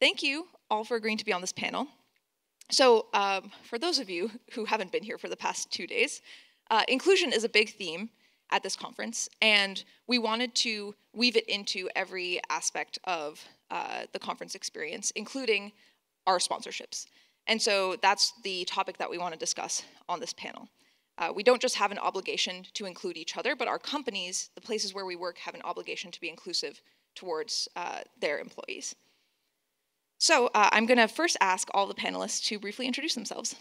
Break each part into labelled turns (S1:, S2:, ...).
S1: thank you all for agreeing to be on this panel. So for those of you who haven't been here for the past 2 days, inclusion is a big theme at this conference, and we wanted to weave it into every aspect of the conference experience, including our sponsorships. And so that's the topic that we want to discuss on this panel. We don't just have an obligation to include each other, but our companies, the places where we work, have an obligation to be inclusive towards their employees. So I'm going to first ask all the panelists to briefly introduce themselves.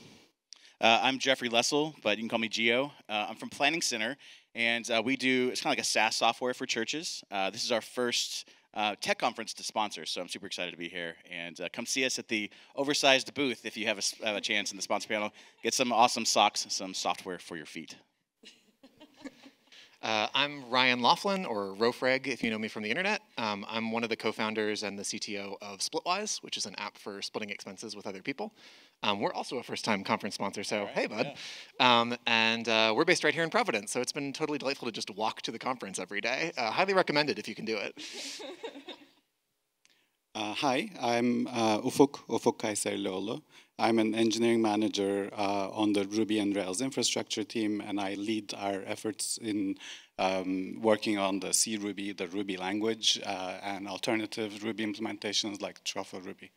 S2: I'm Jeffrey Lessel, but you can call me Gio. I'm from Planning Center, and it's kind of like a SaaS software for churches. This is our first tech conference to sponsor, so I'm super excited to be here. And come see us at the oversized booth if you have a chance in the sponsor panel. Get some awesome socks, some software for your feet.
S3: I'm Ryan Laughlin, or Rofreg if you know me from the internet. I'm one of the co-founders and the CTO of Splitwise, which is an app for splitting expenses with other people. We're also a first-time conference sponsor, so hey, bud. Yeah. We're based right here in Providence, so it's been totally delightful to just walk to the conference every day. Highly recommended if you can do it.
S4: Hi, I'm Ufuk Kayserlioğlu. I'm an engineering manager on the Ruby and Rails infrastructure team, and I lead our efforts in working on the C Ruby, the Ruby language, and alternative Ruby implementations like Truffle Ruby.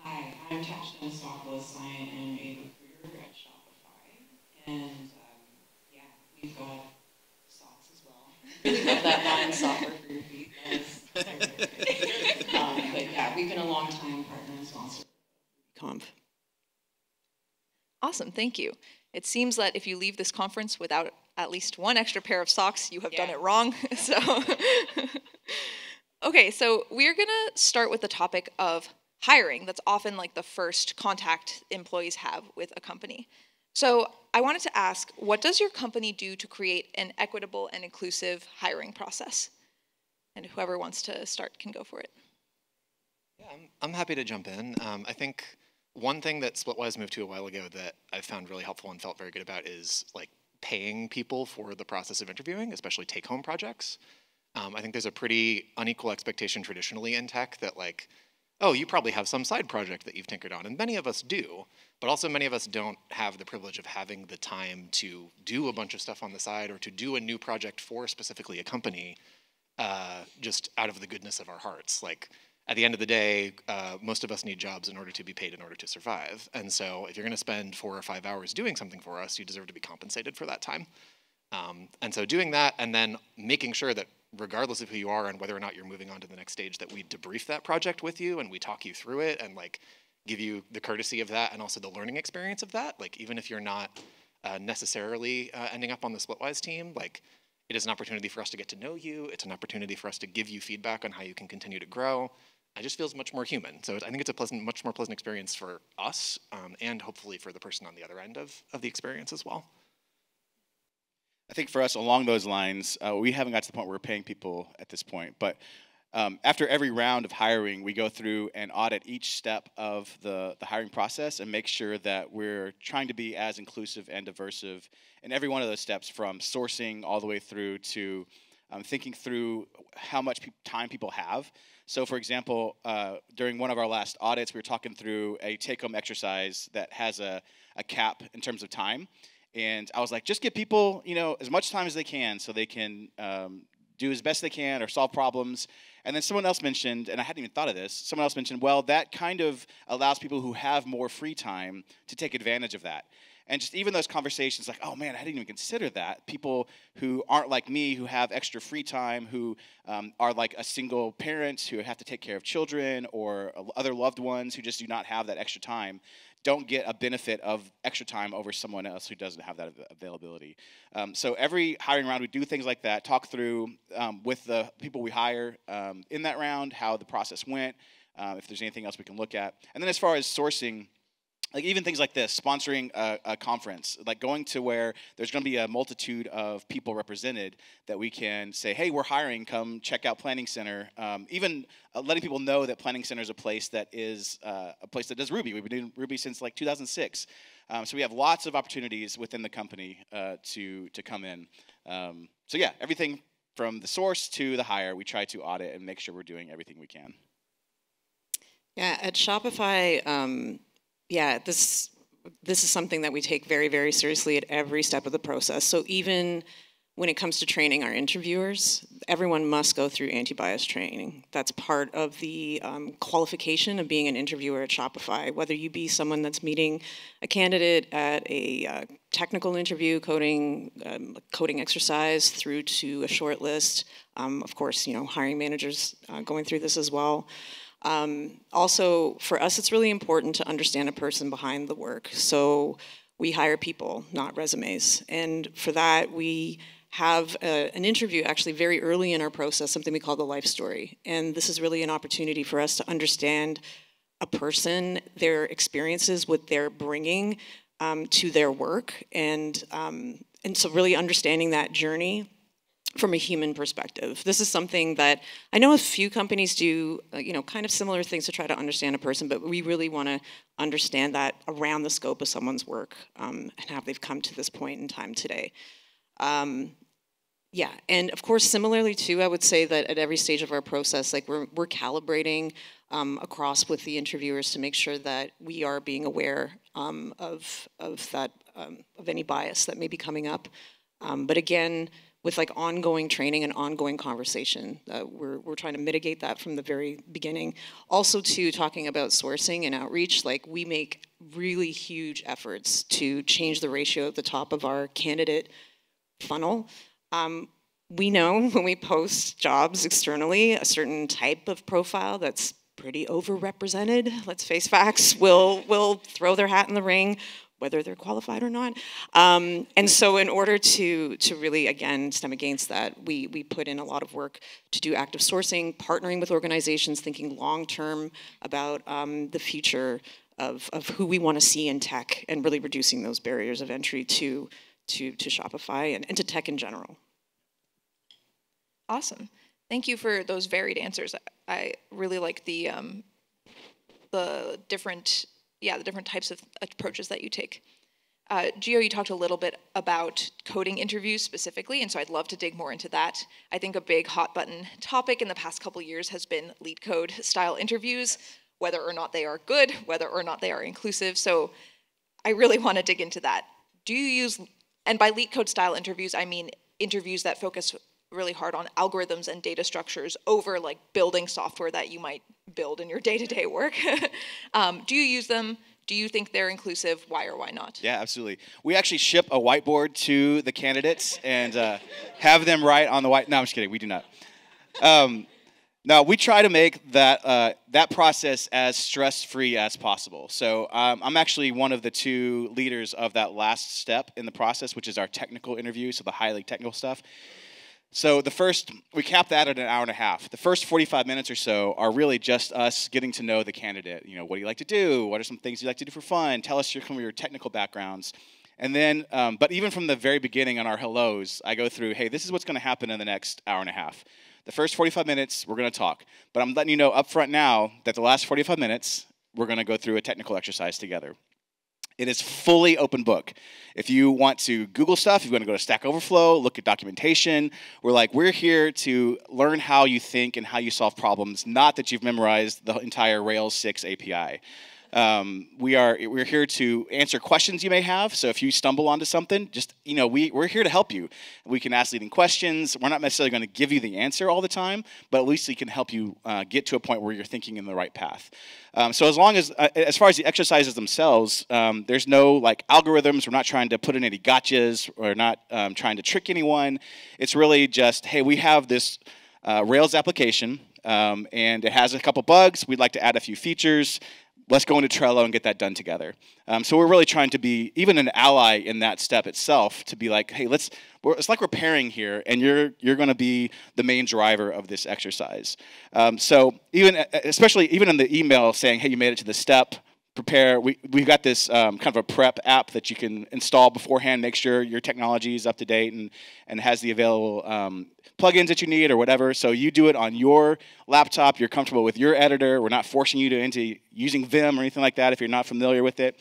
S5: Hi, I'm Tasha Sopoulos. I am a recruiter at Shopify, and yeah, we've got socks as well. Really love that line, software for your feet. But yeah, we've been a long time partner and sponsor of RubyConf.
S1: Awesome, thank you. It seems that if you leave this conference without at least one extra pair of socks, you have done it wrong. Okay, so we're gonna start with the topic of hiring. That's often like the first contact employees have with a company. So I wanted to ask, what does your company do to create an equitable and inclusive hiring process? And whoever wants to start can go for it.
S3: Yeah, I'm happy to jump in. I think one thing that Splitwise moved to a while ago that I've found really helpful and felt very good about is like paying people for the process of interviewing, especially take-home projects. I think there's a pretty unequal expectation traditionally in tech that like, oh, you probably have some side project that you've tinkered on, and many of us do, but also many of us don't have the privilege of having the time to do a bunch of stuff on the side or to do a new project for specifically a company just out of the goodness of our hearts. Like, at the end of the day, most of us need jobs in order to be paid in order to survive. And so if you're going to spend 4 or 5 hours doing something for us, you deserve to be compensated for that time. And so doing that and then making sure that regardless of who you are and whether or not you're moving on to the next stage, that we debrief that project with you and we talk you through it and like give you the courtesy of that and also the learning experience of that. Like even if you're not necessarily ending up on the Splitwise team, like it is an opportunity for us to get to know you. It's an opportunity for us to give you feedback on how you can continue to grow. It just feels much more human. So I think it's a much more pleasant experience for us and hopefully for the person on the other end of the experience as well.
S2: I think for us, along those lines, we haven't got to the point where we're paying people at this point, but after every round of hiring, we go through and audit each step of the hiring process and make sure that we're trying to be as inclusive and diversive in every one of those steps, from sourcing all the way through to thinking through how much time people have. So for example, during one of our last audits, we were talking through a take-home exercise that has a cap in terms of time. And I was like, just give people, as much time as they can so they can do as best they can or solve problems. And then someone else mentioned, and I hadn't even thought of this, someone else mentioned, well, that kind of allows people who have more free time to take advantage of that. And just even those conversations like, oh man, I didn't even consider that. People who aren't like me, who have extra free time, who are like a single parent who have to take care of children or other loved ones who just do not have that extra time, don't get a benefit of extra time over someone else who doesn't have that availability. So every hiring round, we do things like that, talk through with the people we hire in that round, how the process went, if there's anything else we can look at. And then as far as sourcing, like even things like this, sponsoring a conference, like going to where there's going to be a multitude of people represented that we can say, hey, we're hiring, come check out Planning Center. Even letting people know that Planning Center is a place that does Ruby. We've been doing Ruby since like 2006. So we have lots of opportunities within the company to come in. So yeah, everything from the source to the hire, we try to audit and make sure we're doing everything we can.
S5: Yeah, at Shopify, yeah, this is something that we take very, very seriously at every step of the process. So even when it comes to training our interviewers, everyone must go through anti-bias training. That's part of the qualification of being an interviewer at Shopify, whether you be someone that's meeting a candidate at a technical interview, coding exercise, through to a short list. Of course, hiring managers going through this as well. Also, for us, it's really important to understand a person behind the work. So we hire people, not resumes. And for that, we have an interview actually very early in our process, something we call the life story. And this is really an opportunity for us to understand a person, their experiences, what they're bringing to their work. And so really understanding that journey from a human perspective. This is something that I know a few companies do, kind of similar things to try to understand a person, but we really want to understand that around the scope of someone's work and how they've come to this point in time today. Yeah, and of course, similarly too, I would say that at every stage of our process, like we're calibrating across with the interviewers to make sure that we are being aware of any bias that may be coming up. But again, with like ongoing training and ongoing conversation, we're trying to mitigate that from the very beginning. Also, too, talking about sourcing and outreach, like we make really huge efforts to change the ratio at the top of our candidate funnel. We know when we post jobs externally, a certain type of profile that's pretty overrepresented, let's face facts, will throw their hat in the ring, whether they're qualified or not. And so in order to really, again, stem against that, we put in a lot of work to do active sourcing, partnering with organizations, thinking long-term about the future of who we want to see in tech, and really reducing those barriers of entry to Shopify and to tech in general.
S1: Awesome. Thank you for those varied answers. I really like the different types of approaches that you take. Gio, you talked a little bit about coding interviews specifically, and so I'd love to dig more into that. I think a big hot button topic in the past couple years has been lead code style interviews, whether or not they are good, whether or not they are inclusive. So I really want to dig into that. Do you use, and by lead code style interviews, I mean interviews that focus really hard on algorithms and data structures over like building software that you might build in your day-to-day work. Do you use them? Do you think they're inclusive? Why or why not?
S2: Yeah, absolutely. We actually ship a whiteboard to the candidates and have them write on the white. No, I'm just kidding. We do not. No, we try to make that process as stress-free as possible. So I'm actually one of the two leaders of that last step in the process, which is our technical interview, so the highly technical stuff. So we cap that at an hour and a half. The first 45 minutes or so are really just us getting to know the candidate. What do you like to do? What are some things you like to do for fun? Tell us some of your technical backgrounds. And then, but even from the very beginning on our hellos, I go through, hey, this is what's going to happen in the next hour and a half. The first 45 minutes, we're going to talk. But I'm letting you know up front now that the last 45 minutes, we're going to go through a technical exercise together. It is fully open book. If you want to Google stuff, if you want to go to Stack Overflow, look at documentation, we're here to learn how you think and how you solve problems, not that you've memorized the entire Rails 6 API. We're here to answer questions you may have. So if you stumble onto something, just we're here to help you. We can ask leading questions. We're not necessarily going to give you the answer all the time, but at least we can help you get to a point where you're thinking in the right path. So as far as the exercises themselves, there's no like algorithms. We're not trying to put in any gotchas. We're not trying to trick anyone. It's really just, hey, we have this Rails application, and it has a couple bugs. We'd like to add a few features. Let's go into Trello and get that done together. So we're really trying to be even an ally in that step itself, to be like, hey, it's like we're pairing here, and you're going to be the main driver of this exercise. So especially in the email saying, hey, you made it to this step, prepare. We've got this kind of a prep app that you can install beforehand, make sure your technology is up to date and has the available plugins that you need or whatever. So you do it on your laptop. You're comfortable with your editor. We're not forcing you into using Vim or anything like that if you're not familiar with it.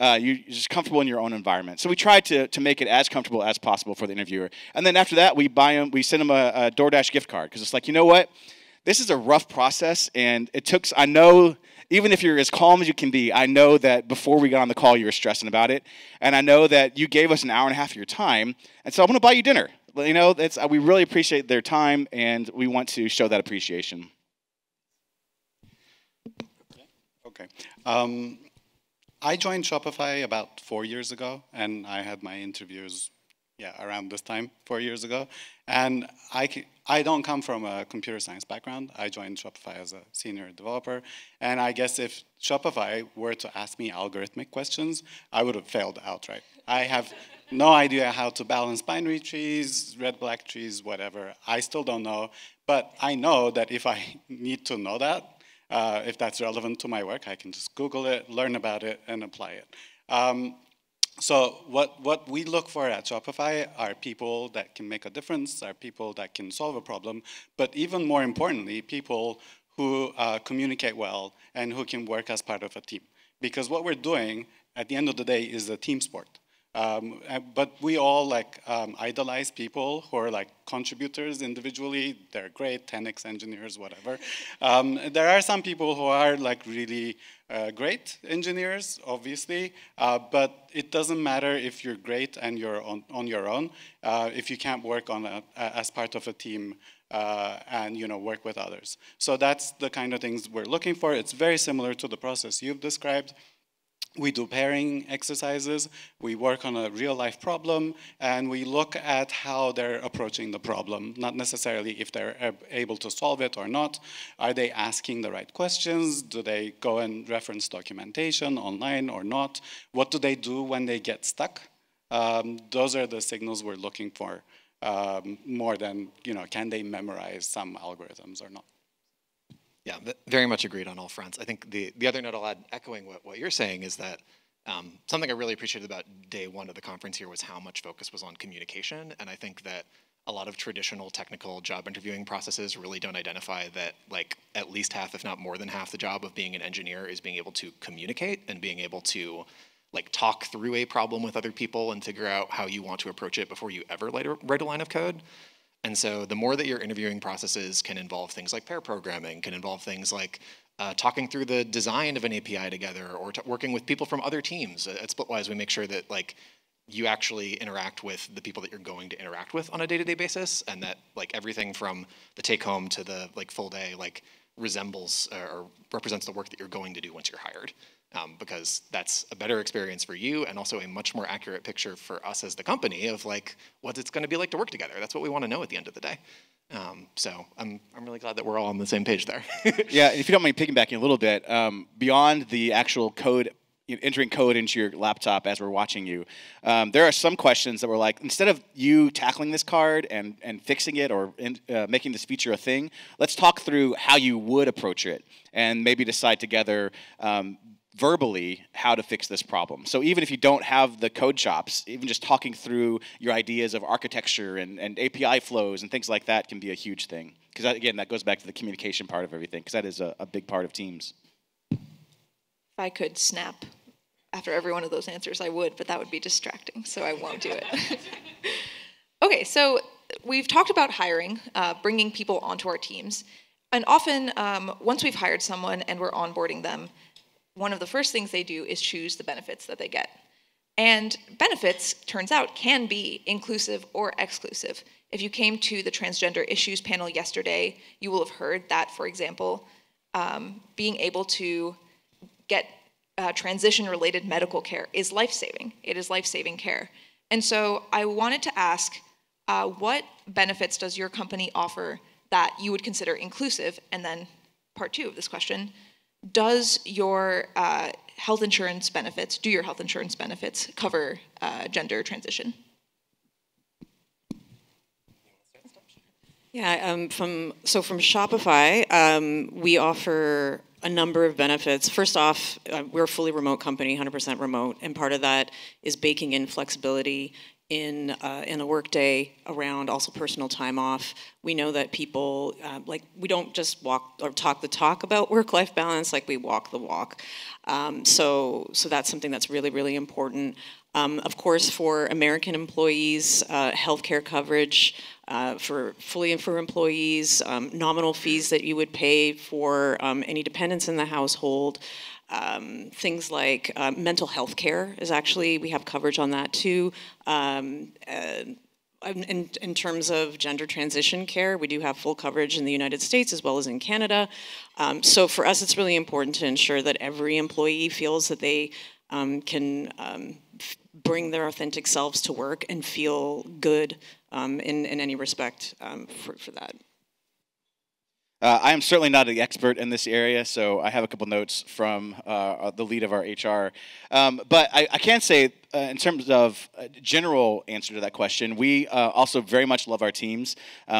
S2: You're just comfortable in your own environment. So we try to make it as comfortable as possible for the interviewer. And then after that, we send them a DoorDash gift card, because it's like, you know what? This is a rough process, and I know even if you're as calm as you can be, I know that before we got on the call, you were stressing about it. And I know that you gave us an hour and a half of your time. And so I'm going to buy you dinner. You know, we really appreciate their time, and we want to show that appreciation.
S4: Okay. I joined Shopify about 4 years ago, and I had my interviews, around this time, 4 years ago. And I don't come from a computer science background. I joined Shopify as a senior developer. And I guess if Shopify were to ask me algorithmic questions, I would have failed outright. I have no idea how to balance binary trees, red-black trees, whatever. I still don't know. But I know that if I need to know that, if that's relevant to my work, I can just Google it, learn about it, and apply it. So what we look for at Shopify are people that can make a difference, are people that can solve a problem, but even more importantly, people who communicate well and who can work as part of a team. Because what we're doing, at the end of the day, is a team sport. But we all idolize people who are contributors individually. They're great, 10x engineers, whatever. There are some people who are really great engineers, obviously, but it doesn't matter if you're great and you're on your own, if you can't work as part of a team and work with others. So that's the kind of things we're looking for. It's very similar to the process you've described. We do pairing exercises, we work on a real-life problem, and we look at how they're approaching the problem, not necessarily if they're able to solve it or not. Are they asking the right questions? Do they go and reference documentation online or not? What do they do when they get stuck? Those are the signals we're looking for, more than, can they memorize some algorithms or not?
S3: Yeah, very much agreed on all fronts. I think the other note I'll add, echoing what you're saying, is that something I really appreciated about day one of the conference here was how much focus was on communication. And I think that a lot of traditional technical job interviewing processes really don't identify that at least half, if not more than half, the job of being an engineer is being able to communicate and being able to talk through a problem with other people and figure out how you want to approach it before you ever write a line of code. And so the more that your interviewing processes can involve things like pair programming, can involve things like talking through the design of an API together, or working with people from other teams. At Splitwise, we make sure that you actually interact with the people that you're going to interact with on a day-to-day basis, and that everything from the take-home to the full day resembles or represents the work that you're going to do once you're hired. Because that's a better experience for you, and also a much more accurate picture for us as the company of what it's going to be like to work together. That's what we want to know at the end of the day. So I'm really glad that we're all on the same page there.
S2: Yeah, if you don't mind piggybacking a little bit, beyond the actual code, entering code into your laptop as we're watching you, there are some questions that were instead of you tackling this card and fixing it or making this feature a thing, let's talk through how you would approach it and maybe decide together verbally how to fix this problem. So even if you don't have the code chops, even just talking through your ideas of architecture and API flows and things like that can be a huge thing. Because again, that goes back to the communication part of everything, because that is a big part of teams.
S1: If I could snap after every one of those answers, I would, but that would be distracting, so I won't do it. Okay, so we've talked about hiring, bringing people onto our teams. And often, once we've hired someone and we're onboarding them, one of the first things they do is choose the benefits that they get. And benefits, turns out, can be inclusive or exclusive. If you came to the transgender issues panel yesterday, you will have heard that, for example, being able to get transition-related medical care is life-saving. It is life-saving care. And so I wanted to ask, what benefits does your company offer that you would consider inclusive? And then part two of this question, does your health insurance benefits cover gender transition?
S5: Yeah, from Shopify, we offer a number of benefits. First off, we're a fully remote company, 100% remote, and part of that is baking in flexibility in a workday around also personal time off. We know that people, we don't just walk or talk the talk about work-life balance, like we walk the walk. So that's something that's really, really important. Of course, for American employees, healthcare coverage for employees, nominal fees that you would pay for any dependents in the household. Things like mental health care is actually, we have coverage on that too. In terms of gender transition care, we do have full coverage in the United States as well as in Canada. So for us, it's really important to ensure that every employee feels that they can bring their authentic selves to work and feel good in any respect for that.
S2: I am certainly not an expert in this area, so I have a couple notes from the lead of our HR. But I can say, in terms of a general answer to that question, we also very much love our teams.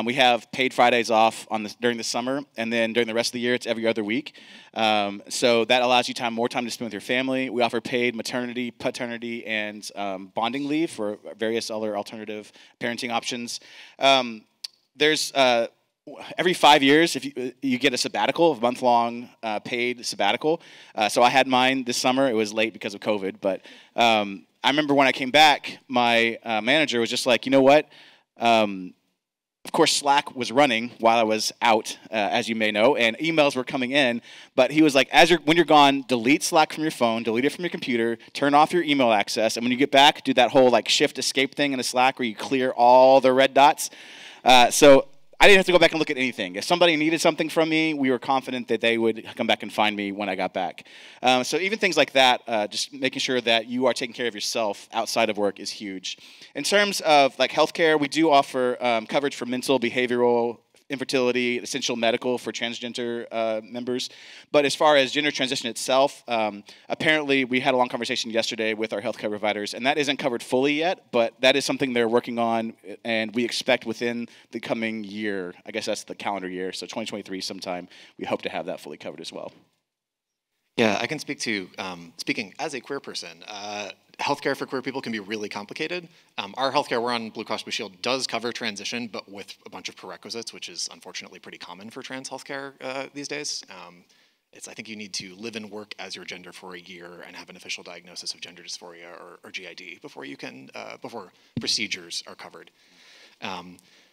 S2: We have paid Fridays off during the summer, and then during the rest of the year, it's every other week. So that allows you more time to spend with your family. We offer paid maternity, paternity, and bonding leave for various other alternative parenting options. There's every 5 years, if you get a sabbatical, a month-long paid sabbatical. So I had mine this summer. It was late because of COVID, but I remember when I came back, my manager was just like, you know what? Of course, Slack was running while I was out, as you may know, and emails were coming in. But he was like, when you're gone, delete Slack from your phone, delete it from your computer, turn off your email access, and when you get back, do that whole shift escape thing in the Slack where you clear all the red dots. So I didn't have to go back and look at anything. If somebody needed something from me, we were confident that they would come back and find me when I got back. So even things like that, just making sure that you are taking care of yourself outside of work is huge. In terms of healthcare, we do offer coverage for mental, behavioral, infertility, essential medical for transgender members. But as far as gender transition itself, apparently we had a long conversation yesterday with our healthcare providers, and that isn't covered fully yet, but that is something they're working on, and we expect within the coming year, I guess that's the calendar year, so 2023 sometime, we hope to have that fully covered as well.
S3: Yeah, I can speak to, speaking as a queer person, healthcare for queer people can be really complicated. Our healthcare, we're on Blue Cross Blue Shield, does cover transition, but with a bunch of prerequisites, which is unfortunately pretty common for trans healthcare these days. I think you need to live and work as your gender for a year and have an official diagnosis of gender dysphoria or GID before you can, before procedures are covered.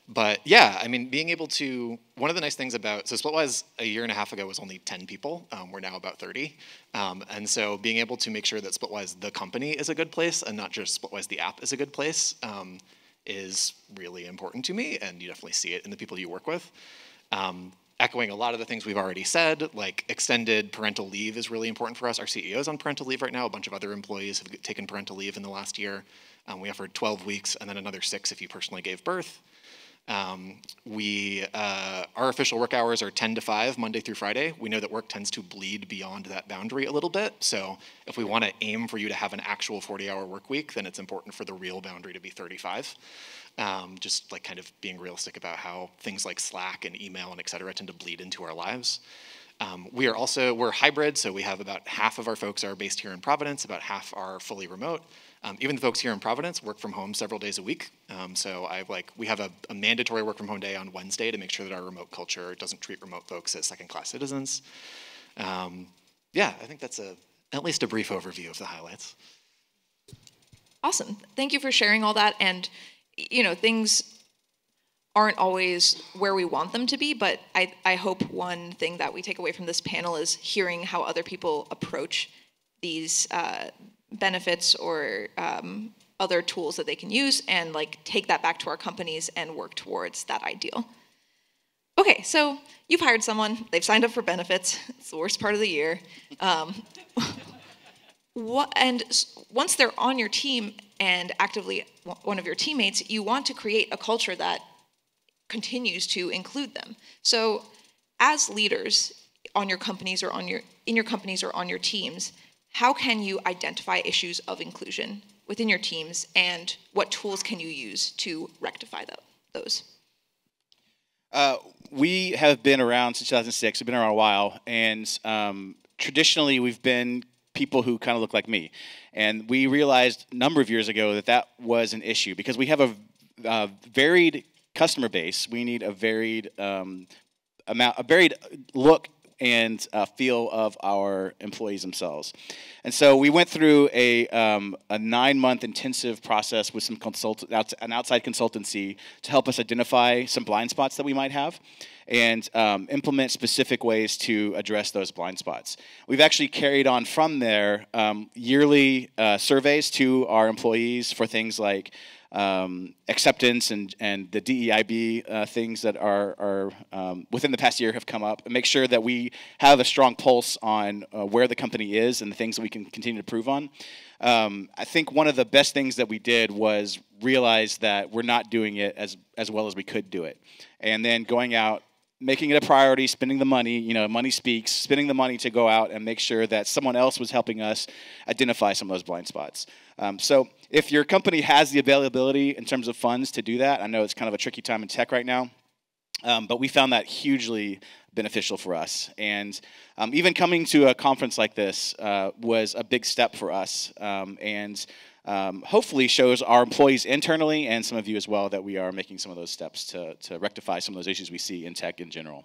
S3: But yeah, I mean, being able to, one of the nice things about, so Splitwise a year and a half ago was only 10 people. We're now about 30. And so being able to make sure that Splitwise the company is a good place and not just Splitwise the app is a good place is really important to me, and you definitely see it in the people you work with. Echoing a lot of the things we've already said, like extended parental leave is really important for us. Our CEO is on parental leave right now. A bunch of other employees have taken parental leave in the last year. We offered 12 weeks and then another 6 if you personally gave birth. Our official work hours are 10 to 5, Monday through Friday. We know that work tends to bleed beyond that boundary a little bit. So if we want to aim for you to have an actual 40-hour work week, then it's important for the real boundary to be 35. Just kind of being realistic about how things like Slack and email and et cetera tend to bleed into our lives. We're hybrid, so we have about half of our folks are based here in Providence, about half are fully remote. Even the folks here in Providence work from home several days a week. So we have a mandatory work from home day on Wednesday to make sure that our remote culture doesn't treat remote folks as second-class citizens. Yeah, I think that's at least a brief overview of the highlights.
S1: Awesome. Thank you for sharing all that. And, things aren't always where we want them to be, but I hope one thing that we take away from this panel is hearing how other people approach these benefits or other tools that they can use, and take that back to our companies and work towards that ideal. Okay, so you've hired someone, they've signed up for benefits, it's the worst part of the year. And once they're on your team and actively one of your teammates, you want to create a culture that continues to include them. So as leaders on your companies or in your companies or on your teams, how can you identify issues of inclusion within your teams, and what tools can you use to rectify those?
S2: We have been around since 2006. We've been around a while, and traditionally we've been people who kind of look like me. And we realized a number of years ago that that was an issue because we have a varied customer base. We need a varied a varied look and feel of our employees themselves. And so we went through a 9-month intensive process with some an outside consultancy to help us identify some blind spots that we might have and implement specific ways to address those blind spots. We've actually carried on from there yearly surveys to our employees for things like acceptance and the DEIB things that are within the past year have come up, and make sure that we have a strong pulse on where the company is and the things that we can continue to improve on. I think one of the best things that we did was realize that we're not doing it as well as we could do it, and then going out, making it a priority, spending the money, money speaks, spending the money to go out and make sure that someone else was helping us identify some of those blind spots. So if your company has the availability in terms of funds to do that, I know it's kind of a tricky time in tech right now, but we found that hugely beneficial for us. And even coming to a conference like this was a big step for us, and hopefully shows our employees internally and some of you as well that we are making some of those steps to rectify some of those issues we see in tech in general.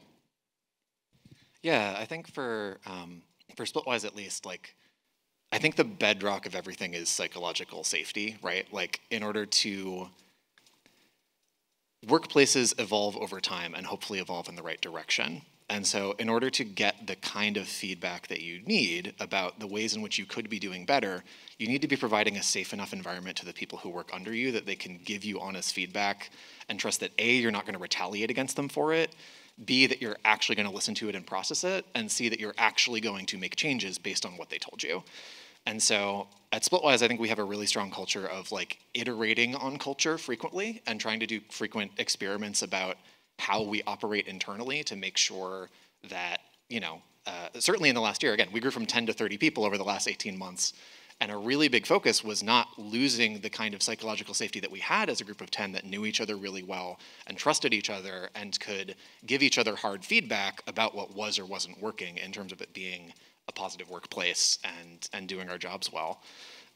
S3: Yeah, I think for Splitwise at least, I think the bedrock of everything is psychological safety, right? In order to workplaces evolve over time and hopefully evolve in the right direction. And so in order to get the kind of feedback that you need about the ways in which you could be doing better, you need to be providing a safe enough environment to the people who work under you that they can give you honest feedback and trust that A, you're not going to retaliate against them for it, B, that you're actually going to listen to it and process it, and C, that you're actually going to make changes based on what they told you. And so at Splitwise, I think we have a really strong culture of iterating on culture frequently and trying to do frequent experiments about how we operate internally to make sure that, certainly in the last year, again, we grew from 10 to 30 people over the last 18 months. And a really big focus was not losing the kind of psychological safety that we had as a group of 10 that knew each other really well and trusted each other and could give each other hard feedback about what was or wasn't working in terms of it being a positive workplace and doing our jobs well.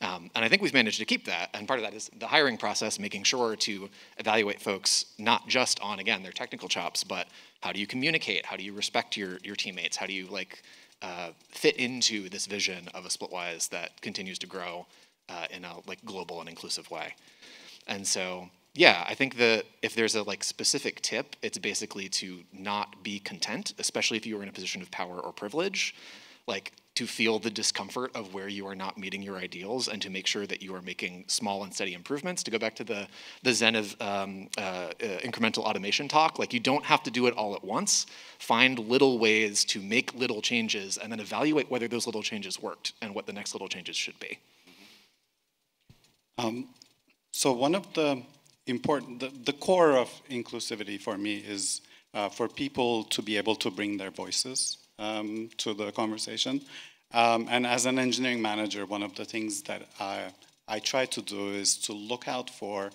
S3: And I think we've managed to keep that. And part of that is the hiring process, making sure to evaluate folks not just on, again, their technical chops, but how do you communicate? How do you respect your teammates? How do you fit into this vision of a Splitwise that continues to grow in a global and inclusive way? And so, yeah, I think that if there's a specific tip, it's basically to not be content, especially if you are in a position of power or privilege, to feel the discomfort of where you are not meeting your ideals and to make sure that you are making small and steady improvements. To go back to the zen of incremental automation talk, you don't have to do it all at once. Find little ways to make little changes and then evaluate whether those little changes worked and what the next little changes should be.
S4: So one of the important, the core of inclusivity for me is for people to be able to bring their voices to the conversation. And as an engineering manager, one of the things that I try to do is to look out for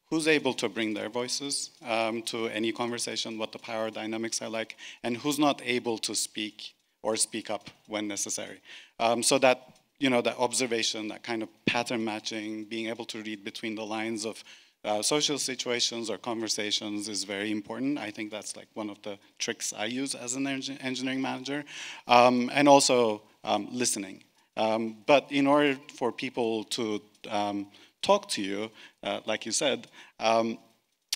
S4: who's able to bring their voices to any conversation, what the power dynamics are like, and who's not able to speak or speak up when necessary. So that, that observation, that kind of pattern matching, being able to read between the lines of social situations or conversations is very important. I think that's one of the tricks I use as an engineering manager. And also listening. But in order for people to talk to you, like you said,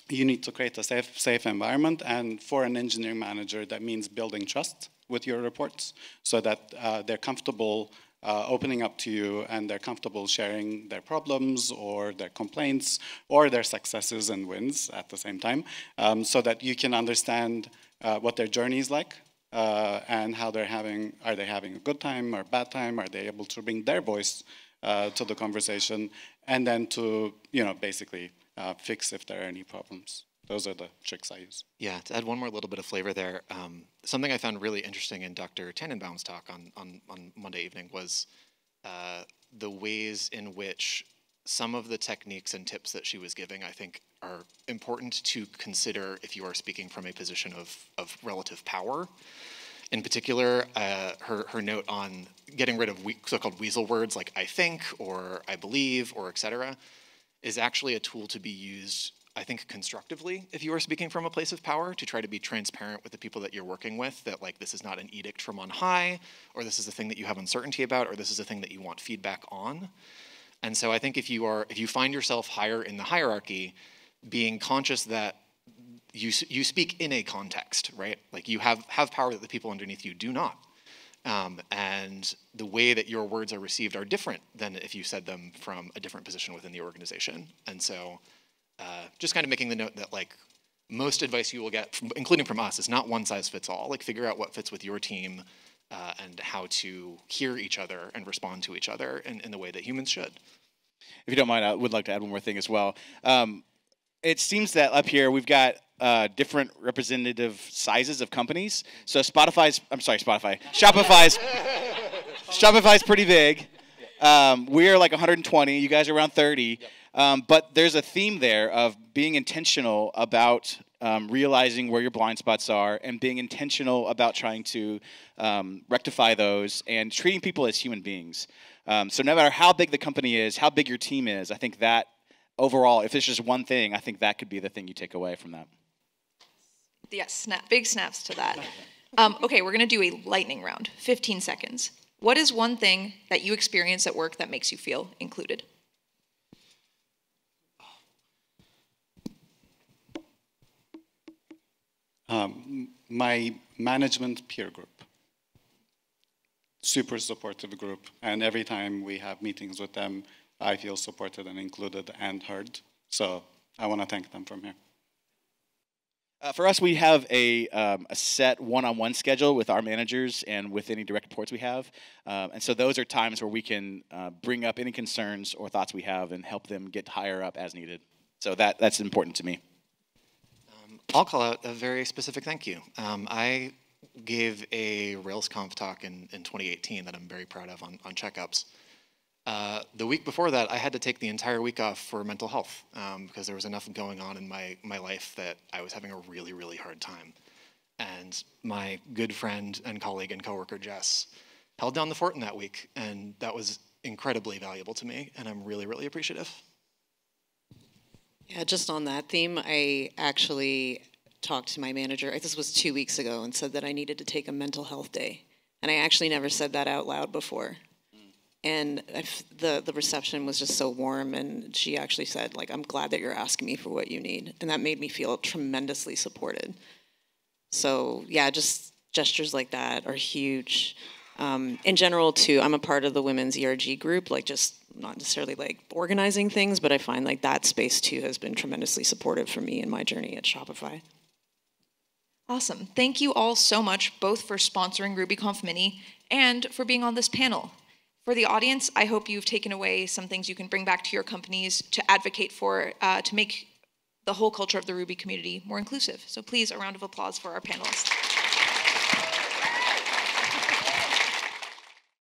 S4: you need to create a safe environment. And for an engineering manager, that means building trust with your reports so that they're comfortable opening up to you and they're comfortable sharing their problems or their complaints or their successes and wins at the same time, so that you can understand what their journey is like and how are they having a good time or bad time? Are they able to bring their voice to the conversation, and then to basically fix if there are any problems. Those are the tricks I use.
S3: Yeah, to add one more little bit of flavor there, something I found really interesting in Dr. Tannenbaum's talk on Monday evening was the ways in which some of the techniques and tips that she was giving, I think, are important to consider if you are speaking from a position of relative power. In particular, her note on getting rid of so-called weasel words like I think or I believe or etc. is actually a tool to be used, I think, constructively if you are speaking from a place of power, to try to be transparent with the people that you're working with, that like this is not an edict from on high, or this is a thing that you have uncertainty about, or this is a thing that you want feedback on. And so I think if you find yourself higher in the hierarchy, being conscious that you speak in a context, right? Like you have power that the people underneath you do not. And the way that your words are received are different than if you said them from a different position within the organization. And so just kind of making the note that like most advice you will get, including from us, is not one size fits all. Like figure out what fits with your team and how to hear each other and respond to each other in the way that humans should.
S2: If you don't mind, I would like to add one more thing as well. It seems that up here we've got different representative sizes of companies. So Shopify's pretty big. We're like 120. You guys are around 30. But there's a theme there of being intentional about realizing where your blind spots are and being intentional about trying to rectify those and treating people as human beings. So no matter how big the company is, how big your team is, I think that overall, if it's just one thing, I think that could be the thing you take away from that.
S1: Yes, big snaps to that. Okay, we're going to do a lightning round, 15 seconds. What is one thing that you experience at work that makes you feel included?
S4: My management peer group. Super supportive group, and every time we have meetings with them, I feel supported and included and heard. So I want to thank them from here.
S2: For us, we have a set one-on-one schedule with our managers and with any direct reports we have. And so those are times where we can bring up any concerns or thoughts we have and help them get higher up as needed. So that's important to me.
S3: I'll call out a very specific thank you. I gave a RailsConf talk in 2018 that I'm very proud of on checkups. The week before that, I had to take the entire week off for mental health because there was enough going on in my life that I was having a really, really hard time. And my good friend and colleague and coworker, Jess, held down the fort in that week, and that was incredibly valuable to me, and I'm really, really appreciative.
S5: Yeah, just on that theme, I actually talked to my manager, this was 2 weeks ago, and said that I needed to take a mental health day. And I actually never said that out loud before. And the reception was just so warm, and she actually said, like, I'm glad that you're asking me for what you need. And that made me feel tremendously supported. So yeah, just gestures like that are huge. In general, too, I'm a part of the women's ERG group, like just not necessarily like organizing things, but I find like that space, too, has been tremendously supportive for me in my journey at Shopify.
S1: Awesome. Thank you all so much, both for sponsoring RubyConf Mini and for being on this panel. For the audience, I hope you've taken away some things you can bring back to your companies to advocate for, to make the whole culture of the Ruby community more inclusive. So please, a round of applause for our panelists.